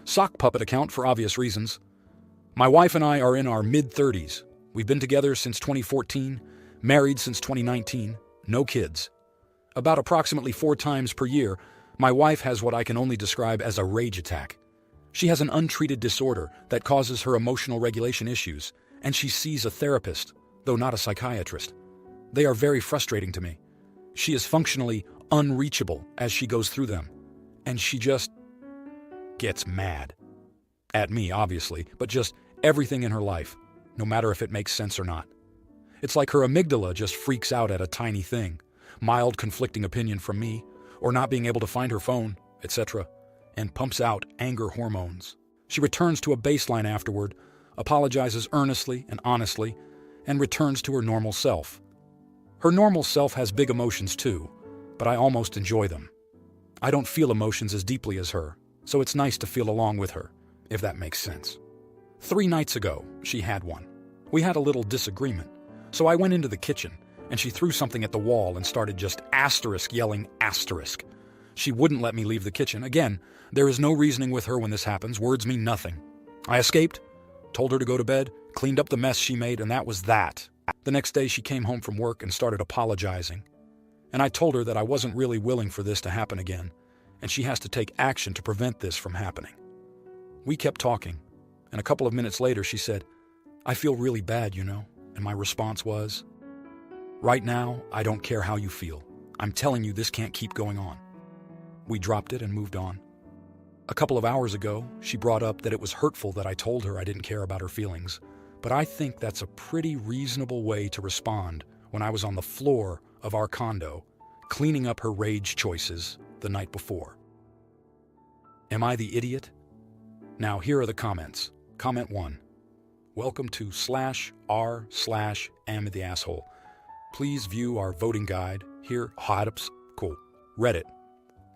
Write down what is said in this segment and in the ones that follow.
Sock puppet account for obvious reasons. My wife and I are in our mid-30s. We've been together since 2014, married since 2019, no kids. About approximately 4 times per year, my wife has what I can only describe as a rage attack. She has an untreated disorder that causes her emotional regulation issues, and she sees a therapist, though not a psychiatrist. They are very frustrating to me. She is functionally unreachable as she goes through them, and she just gets mad. At me, obviously, but just everything in her life, no matter if it makes sense or not. It's like her amygdala just freaks out at a tiny thing, mild conflicting opinion from me, or not being able to find her phone, etc., and pumps out anger hormones. She returns to a baseline afterward, apologizes earnestly and honestly, and returns to her normal self. Her normal self has big emotions too, but I almost enjoy them. I don't feel emotions as deeply as her, so it's nice to feel along with her, if that makes sense. 3 nights ago, she had one. We had a little disagreement, so I went into the kitchen, and she threw something at the wall and started just yelling asterisk. She wouldn't let me leave the kitchen. Again, there is no reasoning with her when this happens. Words mean nothing. I escaped, told her to go to bed, cleaned up the mess she made, and that was that. The next day, she came home from work and started apologizing. And I told her that I wasn't really willing for this to happen again, and she has to take action to prevent this from happening. We kept talking, and a couple of minutes later, she said, "I feel really bad, you know." And my response was, "Right now, I don't care how you feel. I'm telling you this can't keep going on." We dropped it and moved on. A couple of hours ago, she brought up that it was hurtful that I told her I didn't care about her feelings, but I think that's a pretty reasonable way to respond when I was on the floor of our condo, cleaning up her rage choices the night before. Am I the idiot? Now here are the comments. Comment 1. Welcome to /r/am the asshole. Please view our voting guide here. Cool. Reddit.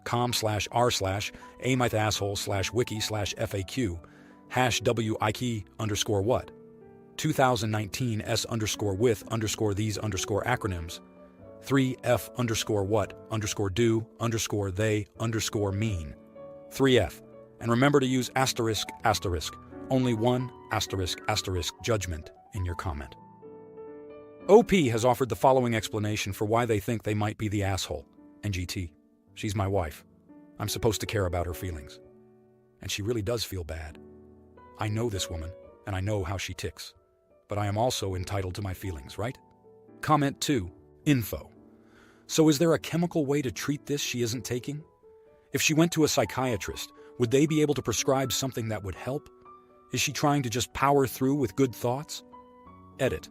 com/r/am-asshole/wiki/FAQ #wiki_what 2019 s_with_these_acronyms 3f_what_do_they_mean 3f. And remember to use asterisk only one asterisk judgment in your comment. OP has offered the following explanation for why they think they might be the asshole. NGT. She's my wife. I'm supposed to care about her feelings. And she really does feel bad. I know this woman, and I know how she ticks. But I am also entitled to my feelings, right? Comment 2. Info. So is there a chemical way to treat this she isn't taking? If she went to a psychiatrist, would they be able to prescribe something that would help? Is she trying to just power through with good thoughts? Edit.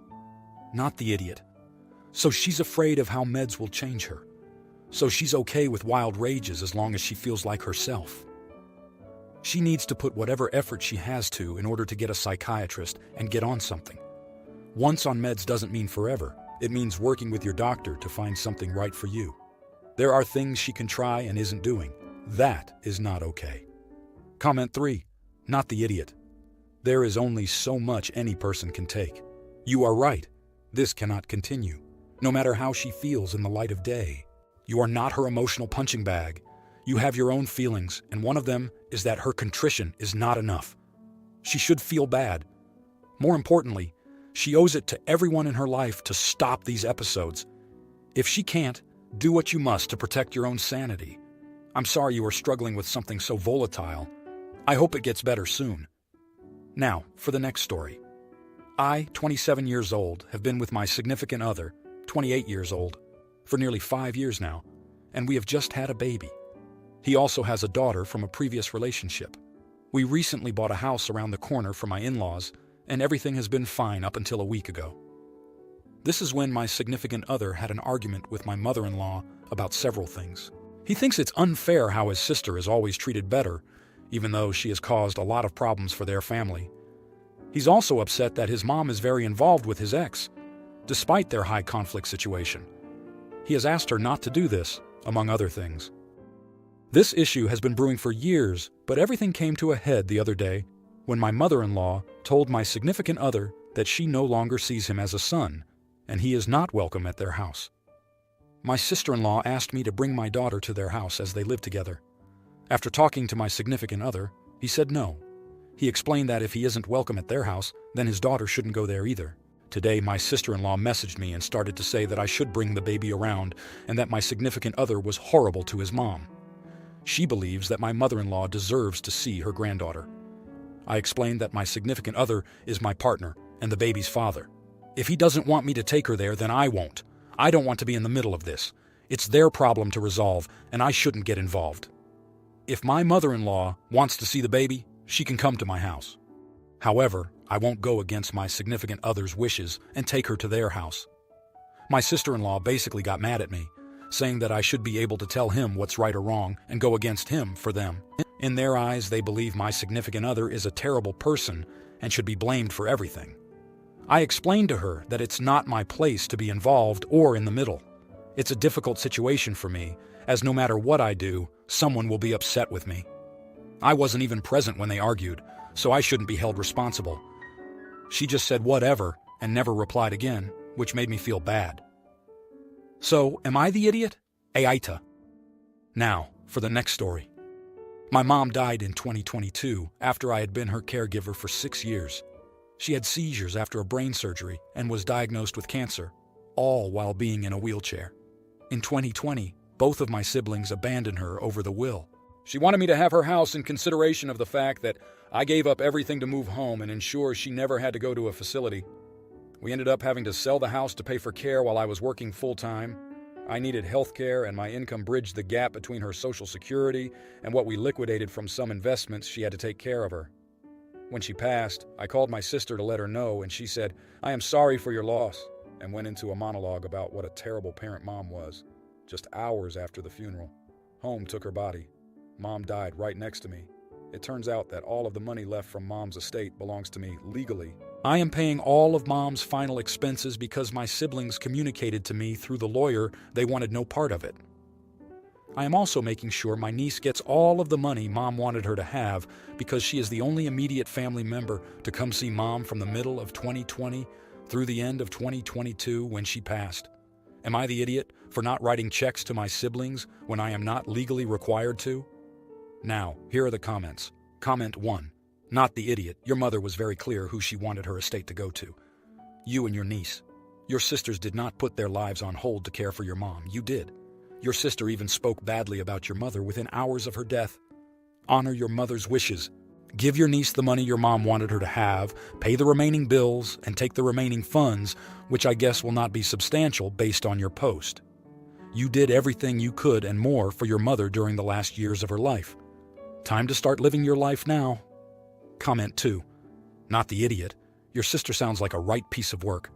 Not the idiot. So she's afraid of how meds will change her. So she's okay with wild rages as long as she feels like herself. She needs to put whatever effort she has to in order to get a psychiatrist and get on something. Once on meds doesn't mean forever. It means working with your doctor to find something right for you. There are things she can try and isn't doing. That is not okay. Comment 3. Not the idiot. There is only so much any person can take. You are right. This cannot continue, no matter how she feels in the light of day. You are not her emotional punching bag. You have your own feelings, and one of them is that her contrition is not enough. She should feel bad. More importantly, she owes it to everyone in her life to stop these episodes. If she can't, do what you must to protect your own sanity. I'm sorry you are struggling with something so volatile. I hope it gets better soon. Now, for the next story. I, 27 years old, have been with my significant other, 28 years old, for nearly 5 years now, and we have just had a baby. He also has a daughter from a previous relationship. We recently bought a house around the corner from my in-laws, and everything has been fine up until a week ago. This is when my significant other had an argument with my mother-in-law about several things. He thinks it's unfair how his sister is always treated better, even though she has caused a lot of problems for their family. He's also upset that his mom is very involved with his ex, despite their high conflict situation. He has asked her not to do this, among other things. This issue has been brewing for years, but everything came to a head the other day when my mother-in-law told my significant other that she no longer sees him as a son, and he is not welcome at their house. My sister-in-law asked me to bring my daughter to their house as they live together. After talking to my significant other, He said no. He explained that if he isn't welcome at their house, then his daughter shouldn't go there either. Today, my sister-in-law messaged me and started to say that I should bring the baby around and that my significant other was horrible to his mom. She believes that my mother-in-law deserves to see her granddaughter. I explained that my significant other is my partner and the baby's father. If he doesn't want me to take her there, then I won't. I don't want to be in the middle of this. It's their problem to resolve, and I shouldn't get involved. If my mother-in-law wants to see the baby, she can come to my house. However, I won't go against my significant other's wishes and take her to their house. My sister-in-law basically got mad at me, saying that I should be able to tell him what's right or wrong and go against him for them. In their eyes, they believe my significant other is a terrible person and should be blamed for everything. I explained to her that it's not my place to be involved or in the middle. It's a difficult situation for me, as no matter what I do, someone will be upset with me. I wasn't even present when they argued, so I shouldn't be held responsible. She just said whatever and never replied again, which made me feel bad. So, am I the idiot? Aita. Now, for the next story. My mom died in 2022 after I had been her caregiver for 6 years. She had seizures after a brain surgery and was diagnosed with cancer, all while being in a wheelchair. In 2020, both of my siblings abandoned her over the will. She wanted me to have her house in consideration of the fact that I gave up everything to move home and ensure she never had to go to a facility. We ended up having to sell the house to pay for care while I was working full-time. I needed health care, and my income bridged the gap between her Social Security and what we liquidated from some investments she had to take care of her. When she passed, I called my sister to let her know, and she said, "I am sorry for your loss," and went into a monologue about what a terrible parent Mom was. Just hours after the funeral, home took her body. Mom died right next to me. It turns out that all of the money left from Mom's estate belongs to me legally. I am paying all of Mom's final expenses because my siblings communicated to me through the lawyer they wanted no part of it. I am also making sure my niece gets all of the money Mom wanted her to have because she is the only immediate family member to come see Mom from the middle of 2020 through the end of 2022 when she passed. Am I the idiot for not writing checks to my siblings when I am not legally required to? Now, here are the comments. Comment 1. Not the idiot. Your mother was very clear who she wanted her estate to go to. You and your niece. Your sisters did not put their lives on hold to care for your mom. You did. Your sister even spoke badly about your mother within hours of her death. Honor your mother's wishes. Give your niece the money your mom wanted her to have, pay the remaining bills, and take the remaining funds, which I guess will not be substantial based on your post. You did everything you could and more for your mother during the last years of her life. Time to start living your life now. Comment 2. Not the idiot. Your sister sounds like a right piece of work.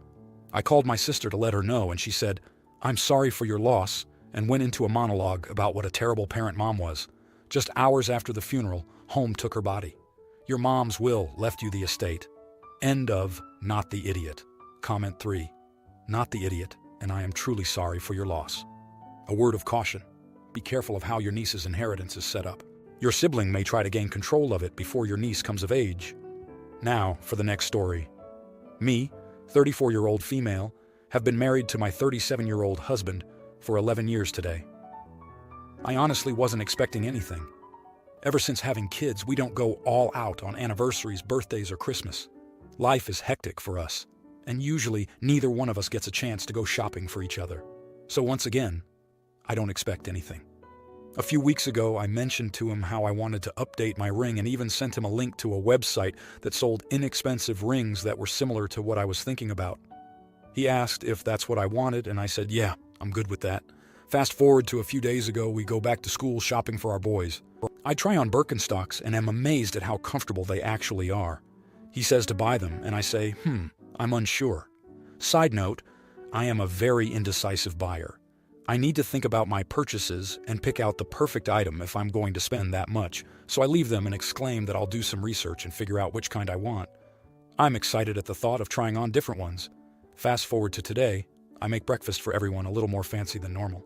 I called my sister to let her know, and she said, "I'm sorry for your loss," and went into a monologue about what a terrible parent Mom was. Just hours after the funeral, home took her body. Your mom's will left you the estate. End of Not the Idiot. Comment 3. Not the idiot, and I am truly sorry for your loss. A word of caution. Be careful of how your niece's inheritance is set up. Your sibling may try to gain control of it before your niece comes of age. Now, for the next story. Me, 34-year-old female, have been married to my 37-year-old husband for 11 years today. I honestly wasn't expecting anything. Ever since having kids, we don't go all out on anniversaries, birthdays, or Christmas. Life is hectic for us, and usually neither one of us gets a chance to go shopping for each other. So once again, I don't expect anything. A few weeks ago, I mentioned to him how I wanted to update my ring and even sent him a link to a website that sold inexpensive rings that were similar to what I was thinking about. He asked if that's what I wanted, and I said, yeah, I'm good with that. Fast forward to a few days ago, we go back to school shopping for our boys. I try on Birkenstocks and am amazed at how comfortable they actually are. He says to buy them, and I say, I'm unsure. Side note, I am a very indecisive buyer. I need to think about my purchases and pick out the perfect item if I'm going to spend that much, so I leave them and exclaim that I'll do some research and figure out which kind I want. I'm excited at the thought of trying on different ones. Fast forward to today, I make breakfast for everyone a little more fancy than normal.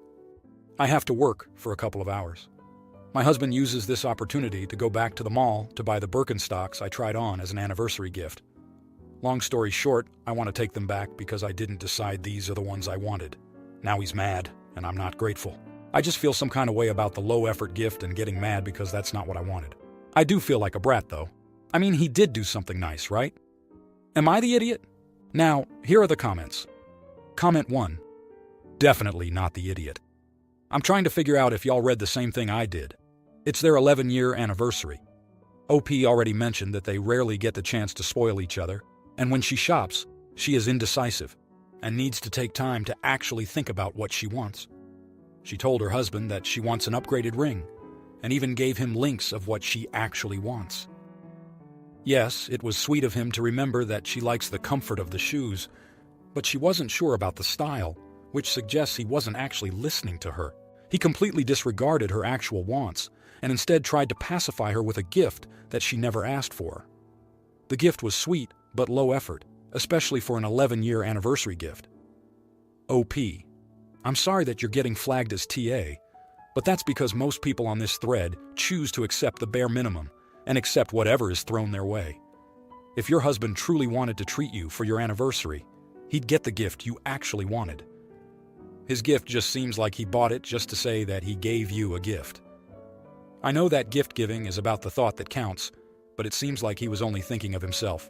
I have to work for a couple of hours. My husband uses this opportunity to go back to the mall to buy the Birkenstocks I tried on as an anniversary gift. Long story short, I want to take them back because I didn't decide these are the ones I wanted. Now he's mad, and I'm not grateful. I just feel some kind of way about the low-effort gift and getting mad because that's not what I wanted. I do feel like a brat, though. I mean, he did do something nice, right? Am I the idiot? Now, here are the comments. Comment 1. Definitely not the idiot. I'm trying to figure out if y'all read the same thing I did. It's their 11-year anniversary. OP already mentioned that they rarely get the chance to spoil each other, and when she shops, she is indecisive and needs to take time to actually think about what she wants. She told her husband that she wants an upgraded ring, and even gave him links of what she actually wants. Yes, it was sweet of him to remember that she likes the comfort of the shoes, but she wasn't sure about the style, which suggests he wasn't actually listening to her. He completely disregarded her actual wants, and instead tried to pacify her with a gift that she never asked for. The gift was sweet, but low effort, especially for an 11-year anniversary gift. OP. I'm sorry that you're getting flagged as TA, but that's because most people on this thread choose to accept the bare minimum and accept whatever is thrown their way. If your husband truly wanted to treat you for your anniversary, he'd get the gift you actually wanted. His gift just seems like he bought it just to say that he gave you a gift. I know that gift giving is about the thought that counts, but it seems like he was only thinking of himself.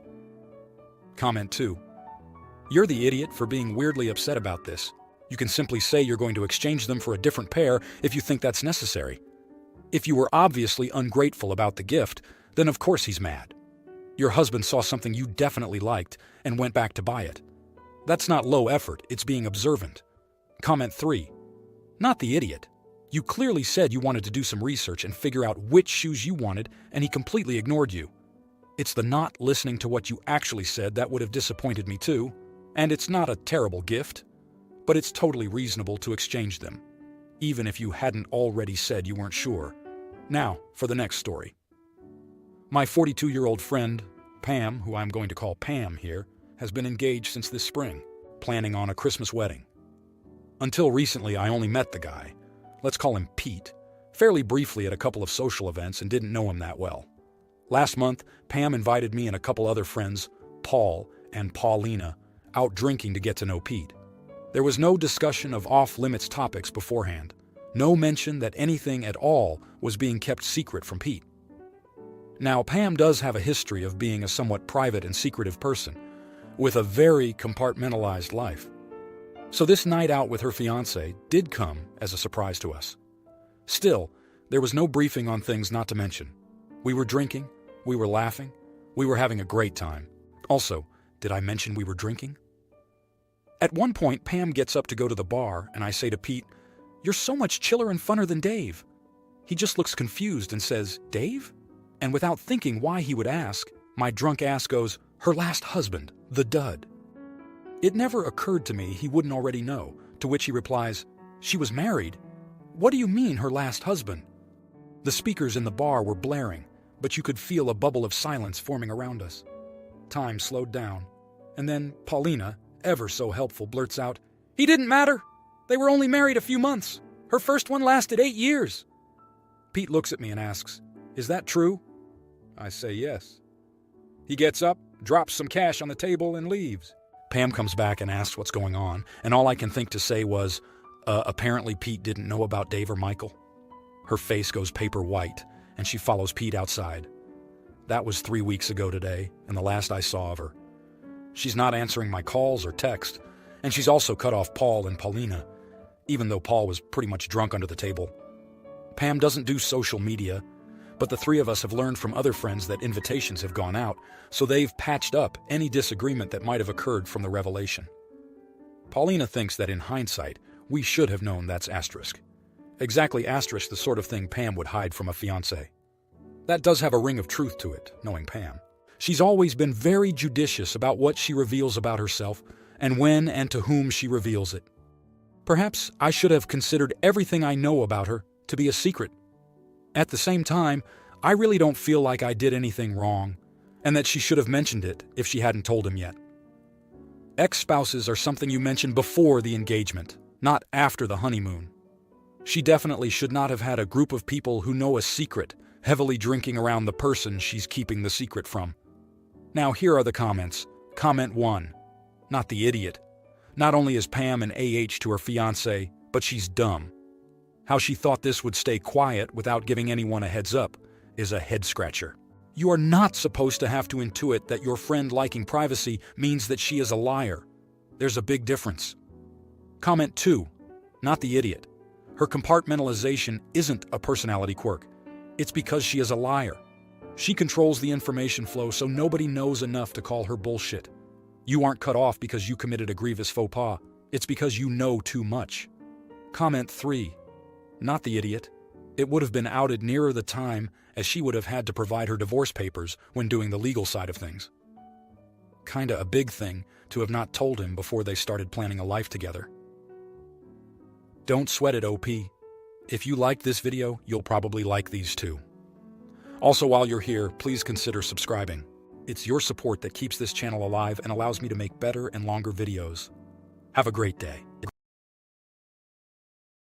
Comment 2. You're the idiot for being weirdly upset about this. You can simply say you're going to exchange them for a different pair if you think that's necessary. If you were obviously ungrateful about the gift, then of course he's mad. Your husband saw something you definitely liked and went back to buy it. That's not low effort, it's being observant. Comment 3. Not the idiot. You clearly said you wanted to do some research and figure out which shoes you wanted, and he completely ignored you. It's the not listening to what you actually said that would have disappointed me too, and it's not a terrible gift, but it's totally reasonable to exchange them, even if you hadn't already said you weren't sure. Now, for the next story. My 42-year-old friend, Pam, who I'm going to call Pam here, has been engaged since this spring, planning on a Christmas wedding. Until recently, I only met the guy, let's call him Pete, fairly briefly at a couple of social events and didn't know him that well. Last month, Pam invited me and a couple other friends, Paul and Paulina, out drinking to get to know Pete. There was no discussion of off-limits topics beforehand, no mention that anything at all was being kept secret from Pete. Now, Pam does have a history of being a somewhat private and secretive person, with a very compartmentalized life. So this night out with her fiancé did come as a surprise to us. Still, there was no briefing on things not to mention. We were drinking, we were laughing, we were having a great time. Also, did I mention we were drinking? At one point, Pam gets up to go to the bar, and I say to Pete, "You're so much chiller and funner than Dave." He just looks confused and says, "Dave?" And without thinking why he would ask, my drunk ass goes, "Her last husband, the dud." It never occurred to me he wouldn't already know, to which he replies, "She was married? What do you mean, her last husband?" The speakers in the bar were blaring, but you could feel a bubble of silence forming around us. Time slowed down, and then Paulina, ever so helpful, blurts out, "He didn't matter. They were only married a few months. Her first one lasted 8 years. Pete looks at me and asks, "Is that true?" I say yes. He gets up, drops some cash on the table, and leaves. Pam comes back and asks what's going on, and all I can think to say was, apparently Pete didn't know about Dave or Michael. Her face goes paper white, and she follows Pete outside. That was 3 weeks ago today, and the last I saw of her. She's not answering my calls or text, and she's also cut off Paul and Paulina, even though Paul was pretty much drunk under the table. Pam doesn't do social media, but the three of us have learned from other friends that invitations have gone out, so they've patched up any disagreement that might have occurred from the revelation. Paulina thinks that in hindsight, we should have known that's asterisk. Exactly asterisk the sort of thing Pam would hide from a fiancé. That does have a ring of truth to it, knowing Pam. She's always been very judicious about what she reveals about herself and when and to whom she reveals it. Perhaps I should have considered everything I know about her to be a secret. At the same time, I really don't feel like I did anything wrong, and that she should have mentioned it if she hadn't told him yet. Ex-spouses are something you mention before the engagement, not after the honeymoon. She definitely should not have had a group of people who know a secret, heavily drinking around the person she's keeping the secret from. Now here are the comments. Comment 1. Not the idiot. Not only is Pam an AH to her fiancé, but she's dumb. How she thought this would stay quiet without giving anyone a heads up is a head-scratcher. You are not supposed to have to intuit that your friend liking privacy means that she is a liar. There's a big difference. Comment 2. Not the idiot. Her compartmentalization isn't a personality quirk. It's because she is a liar. She controls the information flow so nobody knows enough to call her bullshit. You aren't cut off because you committed a grievous faux pas. It's because you know too much. Comment 3. Not the idiot. It would have been outed nearer the time as she would have had to provide her divorce papers when doing the legal side of things. Kinda a big thing to have not told him before they started planning a life together. Don't sweat it, OP. If you liked this video, you'll probably like these too. Also, while you're here, please consider subscribing. It's your support that keeps this channel alive and allows me to make better and longer videos. Have a great day.